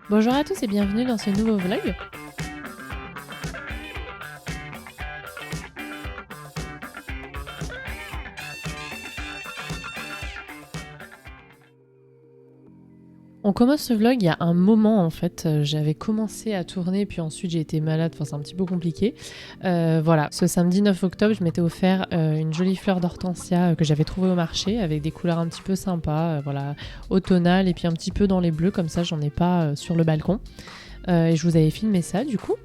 Bonjour à tous et bienvenue dans ce nouveau vlog. On commence ce vlog il y a un moment en fait, j'avais commencé à tourner puis ensuite j'ai été malade, enfin c'est un petit peu compliqué. Voilà, ce samedi 9 octobre je m'étais offert une jolie fleur d'hortensia que j'avais trouvée au marché avec des couleurs un petit peu sympas, voilà, automnales et puis un petit peu dans les bleus comme ça j'en ai pas sur le balcon. Et je vous avais filmé ça du coup.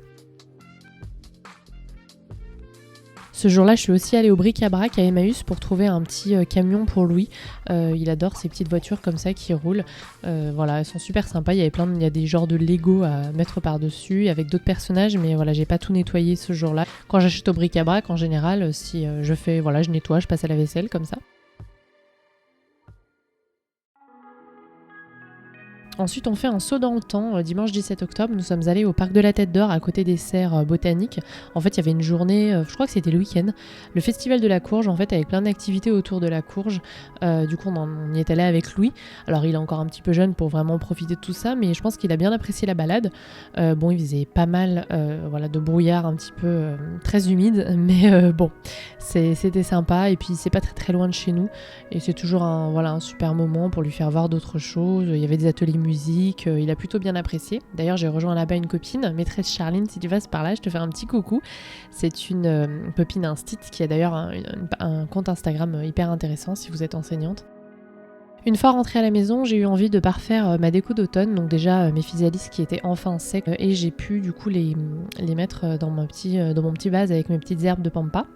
Ce jour-là, je suis aussi allée au bric-à-brac à Emmaüs pour trouver un petit camion pour Louis. Il adore ces petites voitures comme ça qui roulent. Voilà, elles sont super sympas. Il y a des genres de Lego à mettre par-dessus avec d'autres personnages, mais voilà, j'ai pas tout nettoyé ce jour-là. Quand j'achète au bric-à-brac, en général, si je fais, voilà, je nettoie, je passe à la vaisselle comme ça. Ensuite, on fait un saut dans le temps. Dimanche 17 octobre, nous sommes allés au parc de la Tête d'Or à côté des serres botaniques. En fait, il y avait une journée, je crois que c'était le week-end, le festival de la courge, en fait, avec plein d'activités autour de la courge. Du coup, on y est allé avec Louis. Alors, il est encore un petit peu jeune pour vraiment profiter de tout ça, mais je pense qu'il a bien apprécié la balade. Bon, il faisait pas mal voilà, de brouillard un petit peu très humide, mais bon, c'était sympa. Et puis, c'est pas très très loin de chez nous. Et c'est toujours un super moment pour lui faire voir d'autres choses. Il y avait des ateliers musique, il a plutôt bien apprécié. D'ailleurs, j'ai rejoint là-bas une copine, maîtresse Charline, si tu passes par là, je te fais un petit coucou. C'est une copine instit qui a d'ailleurs un compte Instagram hyper intéressant si vous êtes enseignante. Une fois rentrée à la maison, j'ai eu envie de parfaire ma déco d'automne, donc déjà mes physalis qui étaient enfin secs et j'ai pu du coup les mettre dans mon petit vase avec mes petites herbes de pampa.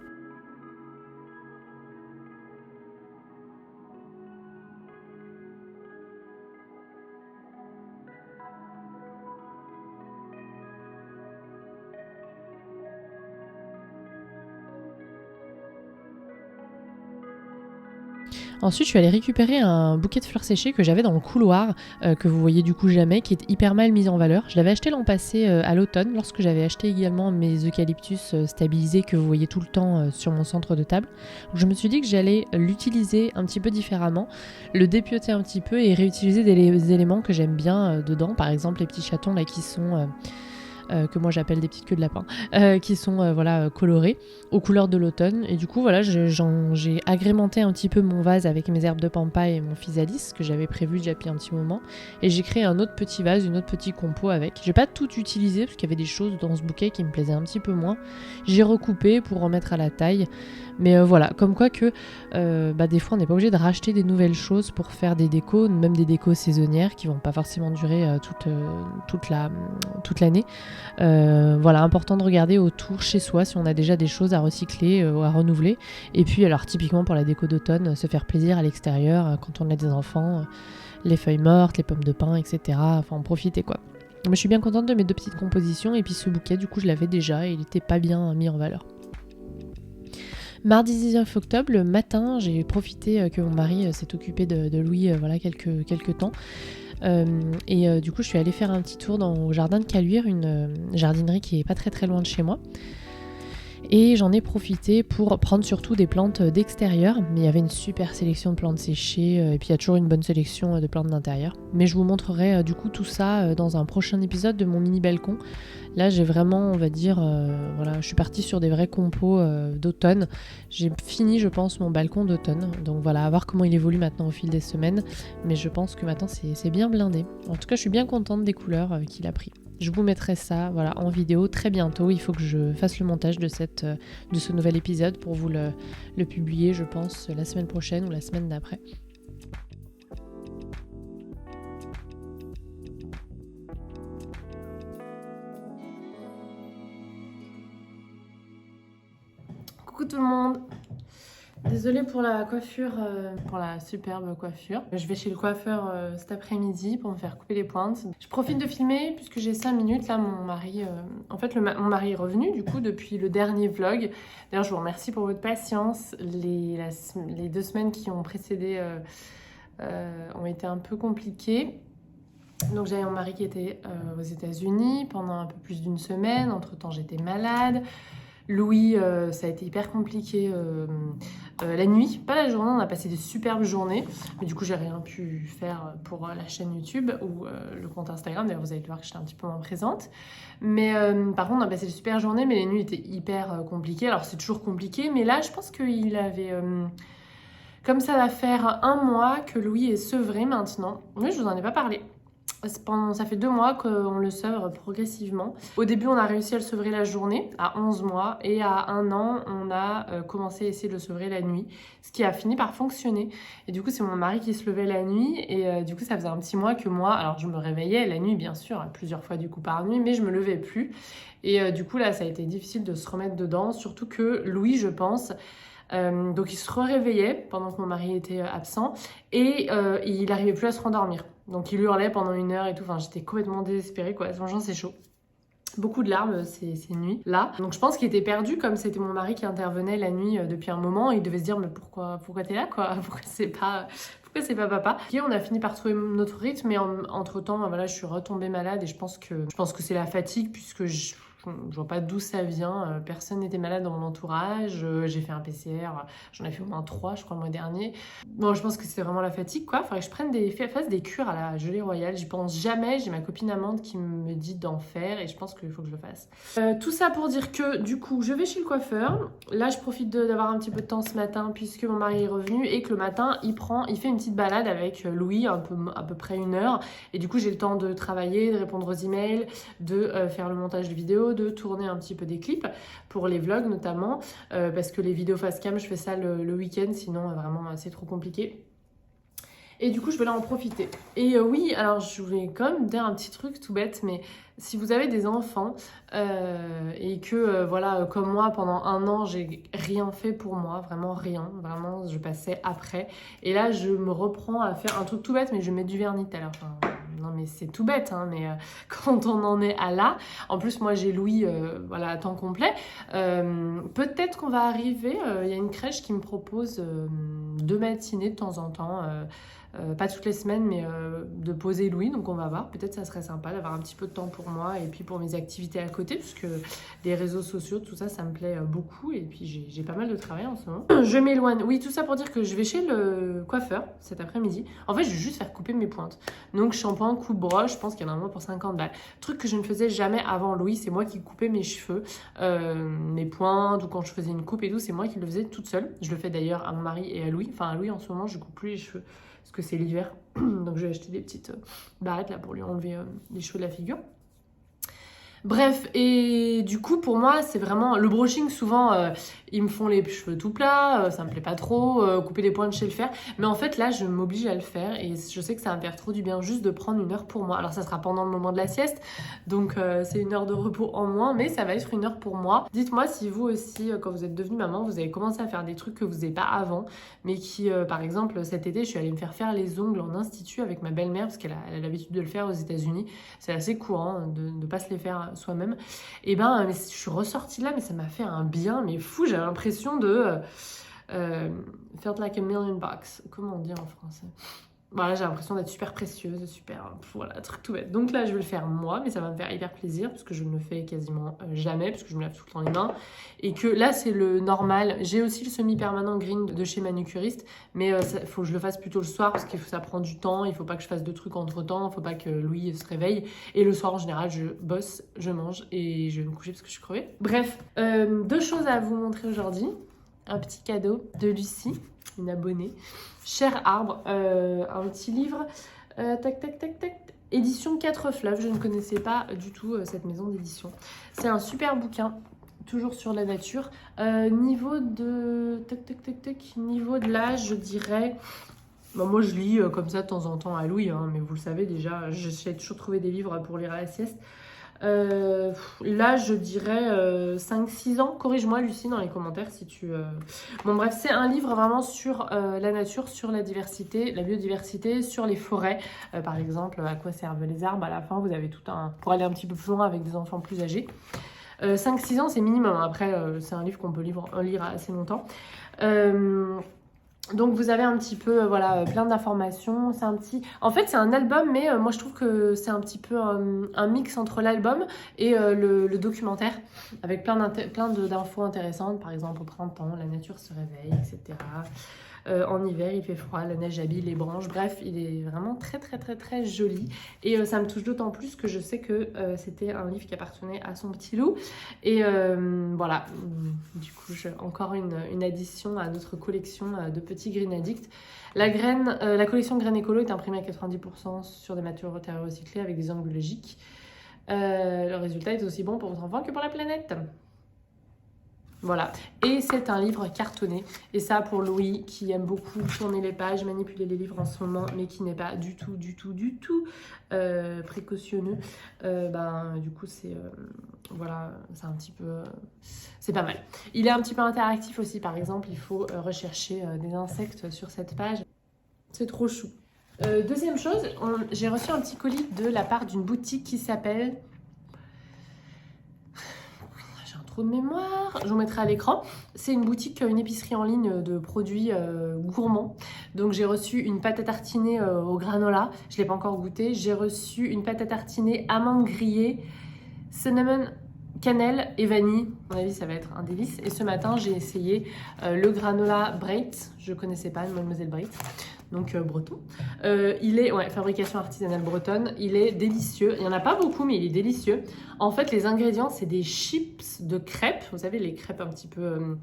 Ensuite, je suis allée récupérer un bouquet de fleurs séchées que j'avais dans le couloir, que vous voyez du coup jamais, qui est hyper mal mis en valeur. Je l'avais acheté l'an passé à l'automne, lorsque j'avais acheté également mes eucalyptus stabilisés que vous voyez tout le temps sur mon centre de table. Donc, je me suis dit que j'allais l'utiliser un petit peu différemment, le dépioter un petit peu et réutiliser des éléments que j'aime bien dedans. Par exemple, les petits chatons là qui sont... que moi j'appelle des petites queues de lapin, qui sont colorées aux couleurs de l'automne. Et du coup, voilà, j'ai agrémenté un petit peu mon vase avec mes herbes de pampa et mon physalis, que j'avais prévu déjà depuis un petit moment. Et j'ai créé un autre petit vase, une autre petit compo avec. J'ai pas tout utilisé, parce qu'il y avait des choses dans ce bouquet qui me plaisaient un petit peu moins. J'ai recoupé pour remettre à la taille. Mais voilà, comme quoi que des fois on n'est pas obligé de racheter des nouvelles choses pour faire des décos, même des décos saisonnières qui vont pas forcément durer toute l'année. Voilà, important de regarder autour chez soi si on a déjà des choses à recycler ou à renouveler. Et puis alors typiquement pour la déco d'automne, se faire plaisir à l'extérieur quand on a des enfants, les feuilles mortes, les pommes de pin, etc. Enfin en profiter quoi. Mais je suis bien contente de mes deux petites compositions et puis ce bouquet du coup je l'avais déjà et il était pas bien mis en valeur. Mardi 19 octobre, le matin, j'ai profité que mon mari s'est occupé de Louis voilà, quelques temps. Du coup, je suis allée faire un petit tour au jardin de Caluire, une jardinerie qui est pas très très loin de chez moi. Et j'en ai profité pour prendre surtout des plantes d'extérieur, mais il y avait une super sélection de plantes séchées, et puis il y a toujours une bonne sélection de plantes d'intérieur. Mais je vous montrerai du coup tout ça dans un prochain épisode de mon mini balcon. Là j'ai vraiment, on va dire, voilà, je suis partie sur des vrais compos d'automne. J'ai fini je pense mon balcon d'automne, donc voilà, à voir comment il évolue maintenant au fil des semaines, mais je pense que maintenant c'est bien blindé. En tout cas je suis bien contente des couleurs qu'il a pris. Je vous mettrai ça voilà, en vidéo très bientôt. Il faut que je fasse le montage de ce nouvel épisode pour vous le publier, je pense, la semaine prochaine ou la semaine d'après. Coucou tout le monde! Désolée pour la coiffure, pour la superbe coiffure. Je vais chez le coiffeur cet après-midi pour me faire couper les pointes. Je profite de filmer puisque j'ai 5 minutes. Là, mon mari, mon mari est revenu du coup depuis le dernier vlog. D'ailleurs, je vous remercie pour votre patience. Les 2 semaines qui ont précédé ont été un peu compliquées. Donc j'avais mon mari qui était aux États-Unis pendant un peu plus d'une semaine. Entre-temps, j'étais malade. Louis, ça a été hyper compliqué la nuit, pas la journée, on a passé des superbes journées, mais du coup j'ai rien pu faire pour la chaîne YouTube ou le compte Instagram, d'ailleurs vous allez voir que j'étais un petit peu moins présente. Mais par contre on a passé des super journées, mais les nuits étaient hyper compliquées, alors c'est toujours compliqué, mais là je pense qu'il avait... comme ça va faire 1 mois que Louis est sevré maintenant, oui je vous en ai pas parlé. Ça fait 2 mois qu'on le sevre progressivement. Au début, on a réussi à le sevrer la journée, à 11 mois, et à 1 an, on a commencé à essayer de le sevrer la nuit, ce qui a fini par fonctionner. Et du coup, c'est mon mari qui se levait la nuit, et du coup, ça faisait un petit mois que moi, alors je me réveillais la nuit, bien sûr, plusieurs fois du coup par nuit, mais je me levais plus. Et du coup, là, ça a été difficile de se remettre dedans, surtout que Louis, je pense... donc il se réveillait pendant que mon mari était absent et il n'arrivait plus à se rendormir. Donc il hurlait pendant 1 heure et tout. Enfin, j'étais complètement désespérée, quoi. Franchement, c'est chaud. Beaucoup de larmes ces nuits-là. Donc je pense qu'il était perdu, comme c'était mon mari qui intervenait la nuit depuis un moment. Il devait se dire, mais pourquoi t'es là, quoi? Pourquoi c'est pas papa? Et on a fini par trouver notre rythme, mais entre-temps, voilà, je suis retombée malade et je pense que c'est la fatigue, puisque je vois pas d'où ça vient. Personne n'était malade dans mon entourage. J'ai fait un PCR, j'en ai fait au moins 3, je crois, le mois dernier. Bon, je pense que c'est vraiment la fatigue, quoi. Faudrait que je fasse des cures à la gelée royale. J'y pense jamais. J'ai ma copine Amande qui me dit d'en faire et je pense qu'il faut que je le fasse. Tout ça pour dire que, du coup, je vais chez le coiffeur. Là, je profite d'avoir un petit peu de temps ce matin puisque mon mari est revenu et que le matin, il fait une petite balade avec Louis, à peu près 1 heure. Et du coup, j'ai le temps de travailler, de répondre aux emails, de faire le montage de vidéos, de tourner un petit peu des clips pour les vlogs notamment, parce que les vidéos face cam, je fais ça le week-end, sinon vraiment c'est trop compliqué. Et du coup, je vais là en profiter. Et oui, alors je voulais quand même dire un petit truc tout bête, mais si vous avez des enfants et que, voilà, comme moi, pendant 1 an, j'ai rien fait pour moi, vraiment rien, vraiment, je passais après. Et là, je me reprends à faire un truc tout bête, mais je mets du vernis tout à l'heure. Enfin, non, mais c'est tout bête, hein, mais quand on en est à là, en plus, moi, j'ai Louis, voilà, à temps complet. Peut-être qu'on va arriver, il y a une crèche qui me propose 2 matinées de temps en temps, pas toutes les semaines, mais de poser Louis, donc on va voir. Peut-être ça serait sympa d'avoir un petit peu de temps pour moi et puis pour mes activités à côté, puisque les réseaux sociaux, tout ça, ça me plaît beaucoup. Et puis j'ai pas mal de travail en ce moment. Je m'éloigne. Oui, tout ça pour dire que je vais chez le coiffeur cet après-midi. En fait, je vais juste faire couper mes pointes. Donc shampoing, coupe-broche, je pense qu'il y en a un mois pour 50 balles. Truc que je ne faisais jamais avant Louis, c'est moi qui coupais mes cheveux, mes pointes, ou quand je faisais une coupe et tout, c'est moi qui le faisais toute seule. Je le fais d'ailleurs à mon mari et à Louis. Enfin, à Louis, en ce moment, je coupe plus les cheveux parce que c'est l'hiver. Donc je vais acheter des petites barrettes là pour lui enlever les cheveux de la figure. Bref, et du coup pour moi c'est vraiment le brushing. Souvent ils me font les cheveux tout plats, ça me plaît pas trop, couper les pointes, je sais le faire, mais en fait là je m'oblige à le faire et je sais que ça va me faire trop du bien juste de prendre 1 heure pour moi. Alors ça sera pendant le moment de la sieste, donc c'est 1 heure de repos en moins, mais ça va être 1 heure pour moi. Dites-moi si vous aussi, quand vous êtes devenue maman, vous avez commencé à faire des trucs que vous n'avez pas avant, mais qui, par exemple cet été je suis allée me faire les ongles en institut avec ma belle-mère, parce qu'elle a l'habitude de le faire aux États-Unis. C'est assez courant de ne pas se les faire soi-même. Et ben mais je suis ressortie là, mais ça m'a fait un bien mais fou. J'avais l'impression de felt like a million bucks, comment on dit en français. Voilà, j'ai l'impression d'être super précieuse, super, voilà, truc tout bête. Donc là, je vais le faire moi, mais ça va me faire hyper plaisir parce que je ne le fais quasiment jamais, parce que je me lave tout le temps les mains. Et que là, c'est le normal. J'ai aussi le semi-permanent green de chez Manucuriste, mais il faut que je le fasse plutôt le soir parce que ça prend du temps. Il ne faut pas que je fasse de trucs entre-temps, il ne faut pas que Louis se réveille. Et le soir, en général, je bosse, je mange et je vais me coucher parce que je suis crevée. Bref, 2 choses à vous montrer aujourd'hui. Un petit cadeau de Lucie, une abonnée. Cher Arbre, un petit livre, édition 4 fleuves. Je ne connaissais pas du tout cette maison d'édition. C'est un super bouquin, toujours sur la nature. Niveau de niveau de l'âge, je dirais... Bon, moi je lis comme ça de temps en temps à Louis, hein, mais vous le savez déjà, j'essaie toujours de trouver des livres pour lire à la sieste. Là je dirais 5-6 ans. Corrige-moi Lucie dans les commentaires si tu... Bon bref, c'est un livre vraiment sur la nature, sur la diversité, la biodiversité, sur les forêts, par exemple à quoi servent les arbres. À la fin vous avez tout un... pour aller un petit peu plus loin avec des enfants plus âgés. 5-6 ans c'est minimum, après c'est un livre qu'on peut lire assez longtemps. Donc vous avez un petit peu voilà plein d'informations. C'est un petit, en fait c'est un album, mais moi je trouve que c'est un petit peu un mix entre l'album et le documentaire, avec plein d'infos intéressantes. Par exemple au printemps la nature se réveille, etc. En hiver il fait froid, la neige habille les branches. Bref, il est vraiment très joli et ça me touche d'autant plus que je sais que c'était un livre qui appartenait à son petit loup. Et voilà, du coup encore une addition à notre collection de petits Green Addict. La collection Graine Écolo est imprimée à 90% sur des matériaux recyclés avec des angles logiques. Le résultat est aussi bon pour votre enfant que pour la planète. Voilà, et c'est un livre cartonné, et ça pour Louis qui aime beaucoup tourner les pages, manipuler les livres en ce moment, mais qui n'est pas du tout précautionneux. Du coup c'est voilà, c'est un petit peu, c'est pas mal. Il est un petit peu interactif aussi, par exemple, il faut rechercher des insectes sur cette page. C'est trop chou. Deuxième chose, j'ai reçu un petit colis de la part d'une boutique qui s'appelle... de mémoire, je vous mettrai à l'écran. C'est une boutique, une épicerie en ligne de produits gourmands. Donc j'ai reçu une pâte à tartiner au granola, je ne l'ai pas encore goûté. J'ai reçu une pâte à tartiner amande grillée, cinnamon, cannelle et vanille. À mon avis ça va être un délice. Et ce matin j'ai essayé le granola Breit, je ne connaissais pas, Mademoiselle Breit. Donc breton. Il est, fabrication artisanale bretonne, il est délicieux. Il n'y en a pas beaucoup, mais il est délicieux. En fait, les ingrédients, c'est des chips de crêpes. Vous savez, les crêpes un petit peu...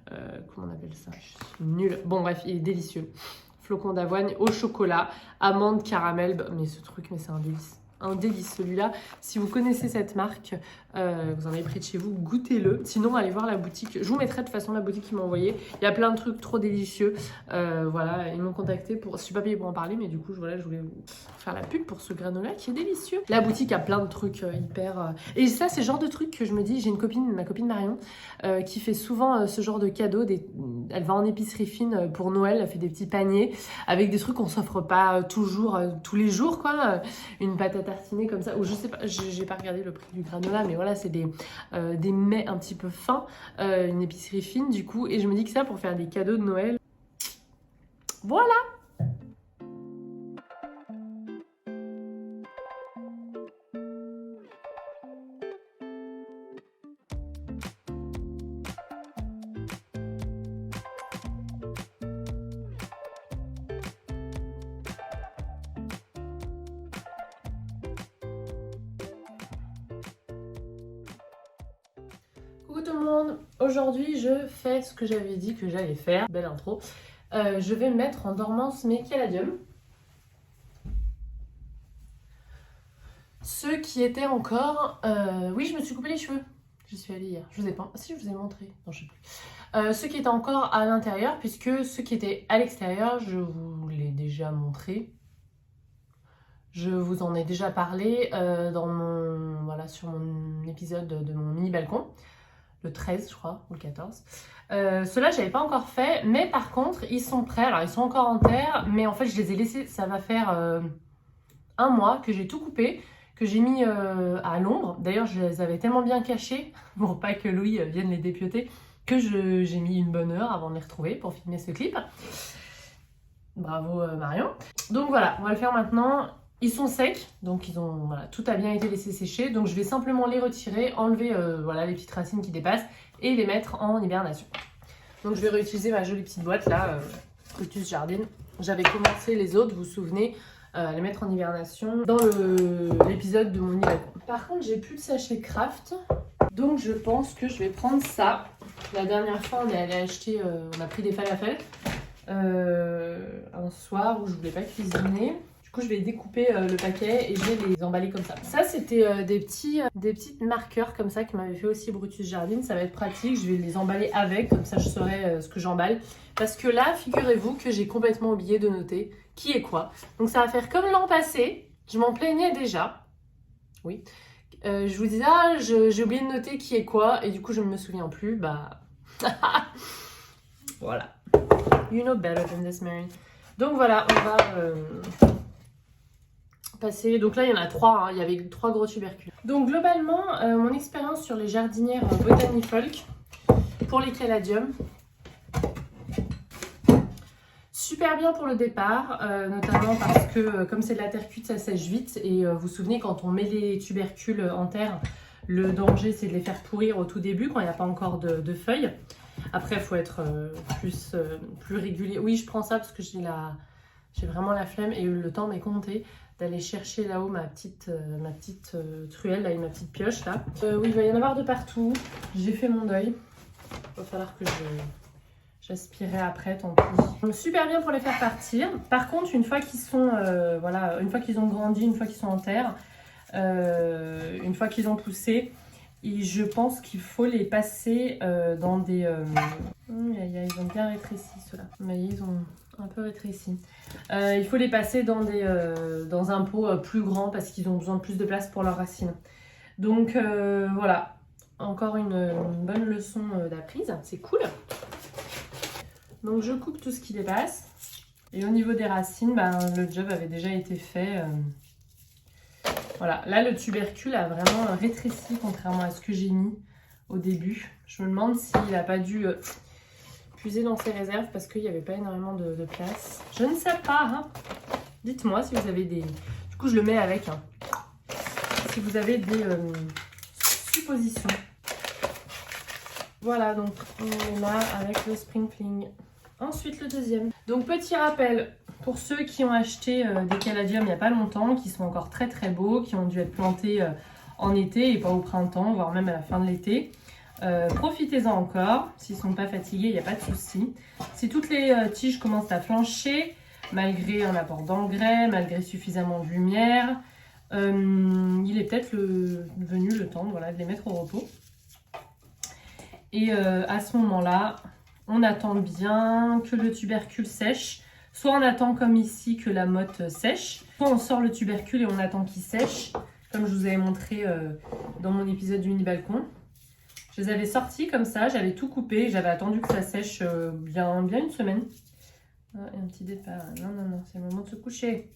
comment on appelle ça? Je suis nulle. Bon, bref, il est délicieux. Flocons d'avoine au chocolat, amandes, caramel. Mais ce truc, mais c'est un délice. Un délice celui-là. Si vous connaissez cette marque, vous en avez près de chez vous, goûtez-le. Sinon, allez voir la boutique. Je vous mettrai de toute façon la boutique qu'ils m'ont envoyé. Il y a plein de trucs trop délicieux. Voilà, ils m'ont contacté pour... Je suis pas payée pour en parler, mais du coup, voilà, je voulais vous faire la pub pour ce granola qui est délicieux. La boutique a plein de trucs hyper... Et ça, c'est le genre de truc que je me dis, j'ai une copine, ma copine Marion, qui fait souvent ce genre de cadeaux. Elle va en épicerie fine pour Noël, elle fait des petits paniers avec des trucs qu'on s'offre pas toujours, tous les jours, quoi. Une pâte à tartiner comme ça, ou je sais pas, j'ai pas regardé le prix du granola, mais voilà, c'est des mets un petit peu fins, une épicerie fine du coup, et je me dis que ça pour faire des cadeaux de Noël, voilà. Coucou tout le monde, aujourd'hui je fais ce que j'avais dit que j'allais faire, belle intro. Je vais mettre en dormance mes caladiums. Ceux qui étaient encore... Oui, je me suis coupé les cheveux, je suis allée hier, je vous ai pas... Si, je vous ai montré, non je sais plus. Ceux qui étaient encore à l'intérieur, puisque ceux qui étaient à l'extérieur, je vous l'ai déjà montré. Je vous en ai déjà parlé sur mon épisode de mon mini balcon. Le 13 je crois, ou le 14. Ceux-là j'avais pas encore fait, mais par contre ils sont prêts. Alors ils sont encore en terre, mais en fait je les ai laissés, ça va faire un mois que j'ai tout coupé, que j'ai mis à l'ombre. D'ailleurs je les avais tellement bien cachés pour pas que Louis vienne les dépioter, que j'ai mis une bonne heure avant de les retrouver pour filmer ce clip. Bravo Marion. Donc voilà, on va le faire maintenant. Ils sont secs, donc tout a bien été laissé sécher. Donc je vais simplement les retirer, enlever les petites racines qui dépassent et les mettre en hibernation. Donc je vais réutiliser ma jolie petite boîte là, Fructus Jardine. J'avais commencé les autres, vous vous souvenez, à les mettre en hibernation dans l'épisode de mon mini-balcon. Par contre, j'ai plus de sachet Kraft, donc je pense que je vais prendre ça. La dernière fois, on est allé acheter, on a pris des falafels un soir où je voulais pas cuisiner. Du coup, je vais découper le paquet et je vais les emballer comme ça. Ça, c'était des petites marqueurs comme ça qui m'avaient fait aussi Brutus Jardine. Ça va être pratique. Je vais les emballer avec, comme ça je saurai ce que j'emballe. Parce que là, figurez-vous que j'ai complètement oublié de noter qui est quoi. Donc ça va faire comme l'an passé. Je m'en plaignais déjà. Oui. Je vous disais, j'ai oublié de noter qui est quoi. Et du coup, je ne me souviens plus. Bah, voilà. You know better than this, Mary. Donc voilà, on va... passer. Donc là il y en a 3, il y avait 3 gros tubercules. Donc globalement mon expérience sur les jardinières Botanifolk pour les caladiums, super bien pour le départ, notamment parce que comme c'est de la terre cuite, ça sèche vite. Et vous vous souvenez, quand on met les tubercules en terre, le danger c'est de les faire pourrir au tout début quand il n'y a pas encore de feuilles. Après, il faut être plus régulier. Oui, je prends ça parce que j'ai vraiment la flemme et le temps m'est compté d'aller chercher là-haut ma petite truelle, là, et ma petite pioche là. Oui, il va y en avoir de partout. J'ai fait mon deuil. Il va falloir que j'aspirerai après, tant pis. Donc, super bien pour les faire partir. Par contre, une fois qu'ils sont, voilà, une fois qu'ils ont grandi, une fois qu'ils sont en terre, une fois qu'ils ont poussé, et je pense qu'il faut les passer dans des... ils ont bien rétréci ceux-là. Mais ils ont un peu rétréci. Il faut les passer dans un pot plus grand parce qu'ils ont besoin de plus de place pour leurs racines. Donc voilà, encore une bonne leçon d'apprise, c'est cool. Donc je coupe tout ce qui dépasse. Et au niveau des racines, le job avait déjà été fait. Voilà, là le tubercule a vraiment rétréci contrairement à ce que j'ai mis au début. Je me demande s'il n'a pas dû puiser dans ses réserves parce qu'il n'y avait pas énormément de place. Je ne sais pas, hein. Dites-moi si vous avez des... Du coup je le mets avec, hein. Si vous avez des suppositions. Voilà, donc on est là avec le spring fling. Ensuite le deuxième. Donc petit rappel, pour ceux qui ont acheté des caladiums il n'y a pas longtemps, qui sont encore très très beaux, qui ont dû être plantés en été et pas au printemps, voire même à la fin de l'été. Profitez-en encore, s'ils ne sont pas fatigués, il n'y a pas de souci. Si toutes les tiges commencent à flancher, malgré un apport d'engrais, malgré suffisamment de lumière, il est peut-être venu le temps de les mettre au repos. Et à ce moment-là, on attend bien que le tubercule sèche. Soit on attend comme ici que la motte sèche, soit on sort le tubercule et on attend qu'il sèche, comme je vous avais montré dans mon épisode du mini-balcon. Je les avais sortis comme ça, j'avais tout coupé, j'avais attendu que ça sèche bien une semaine. Ah, et un petit départ, non, c'est le moment de se coucher.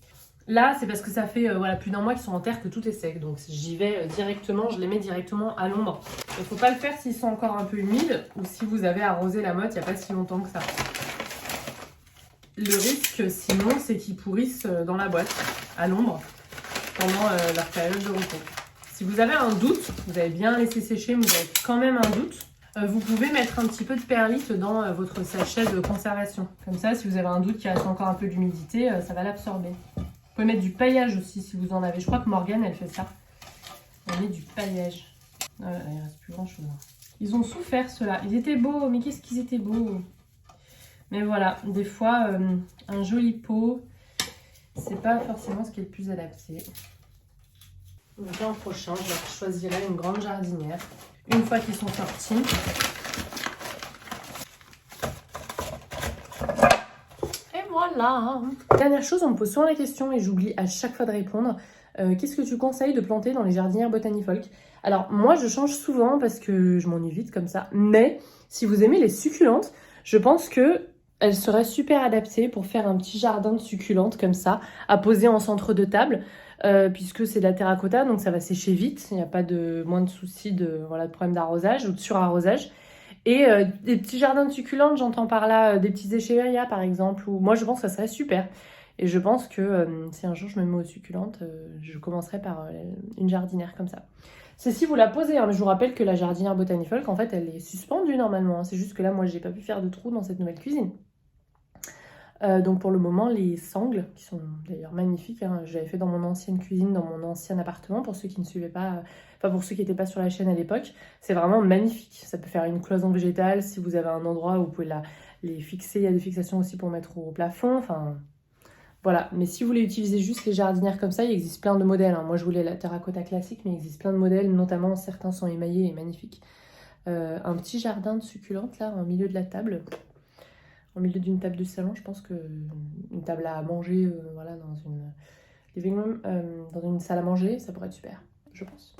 Là, c'est parce que ça fait plus d'un mois qu'ils sont en terre que tout est sec. Donc j'y vais directement, je les mets directement à l'ombre. Il ne faut pas le faire s'ils sont encore un peu humides ou si vous avez arrosé la motte il n'y a pas si longtemps que ça. Le risque sinon, c'est qu'ils pourrissent dans la boîte, à l'ombre, pendant leur période de repos. Si vous avez un doute, vous avez bien laissé sécher, mais vous avez quand même un doute, vous pouvez mettre un petit peu de perlite dans votre sachet de conservation. Comme ça, si vous avez un doute qu'il reste encore un peu d'humidité, ça va l'absorber. Vous pouvez mettre du paillage aussi si vous en avez. Je crois que Morgane, elle fait ça. Elle met du paillage. Ah, il reste plus grand chose. Ils ont souffert ceux-là. Ils étaient beaux, mais qu'est-ce qu'ils étaient beaux. Mais voilà, des fois, un joli pot, c'est pas forcément ce qui est le plus adapté. Donc l'an prochain, je choisirai une grande jardinière. Une fois qu'ils sont sortis. Voilà. Dernière chose, on me pose souvent la question et j'oublie à chaque fois de répondre. Qu'est-ce que tu conseilles de planter dans les jardinières Botanifolk? Alors moi je change souvent parce que je m'ennuie vite comme ça. Mais si vous aimez les succulentes, je pense que elles seraient super adaptées pour faire un petit jardin de succulentes comme ça, à poser en centre de table. Puisque c'est de la terracotta, donc ça va sécher vite. Il n'y a pas moins de soucis de problème d'arrosage ou de surarrosage. Et des petits jardins de succulentes, j'entends par là des petits échevérias par exemple, où moi je pense que ça serait super. Et je pense que si un jour je me mets aux succulentes, je commencerai par une jardinière comme ça. C'est si vous la posez, hein, mais je vous rappelle que la jardinière Botanifolk, en fait, elle est suspendue normalement. Hein. C'est juste que là, moi, j'ai pas pu faire de trou dans cette nouvelle cuisine. Donc pour le moment, les sangles, qui sont d'ailleurs magnifiques, hein, je l'avais fait dans mon ancienne cuisine, dans mon ancien appartement, pour ceux qui ne suivaient pas, enfin pour ceux qui n'étaient pas sur la chaîne à l'époque, c'est vraiment magnifique. Ça peut faire une cloison végétale, si vous avez un endroit où vous pouvez les fixer, il y a des fixations aussi pour mettre au plafond, enfin voilà. Mais si vous voulez utiliser juste les jardinières comme ça, il existe plein de modèles. Hein. Moi je voulais la terracotta classique, mais il existe plein de modèles, notamment certains sont émaillés et magnifiques. Un petit jardin de succulentes là, au milieu de la table. Au milieu d'une table de salon, je pense qu'une table à manger, dans une living room, dans une salle à manger, ça pourrait être super, je pense.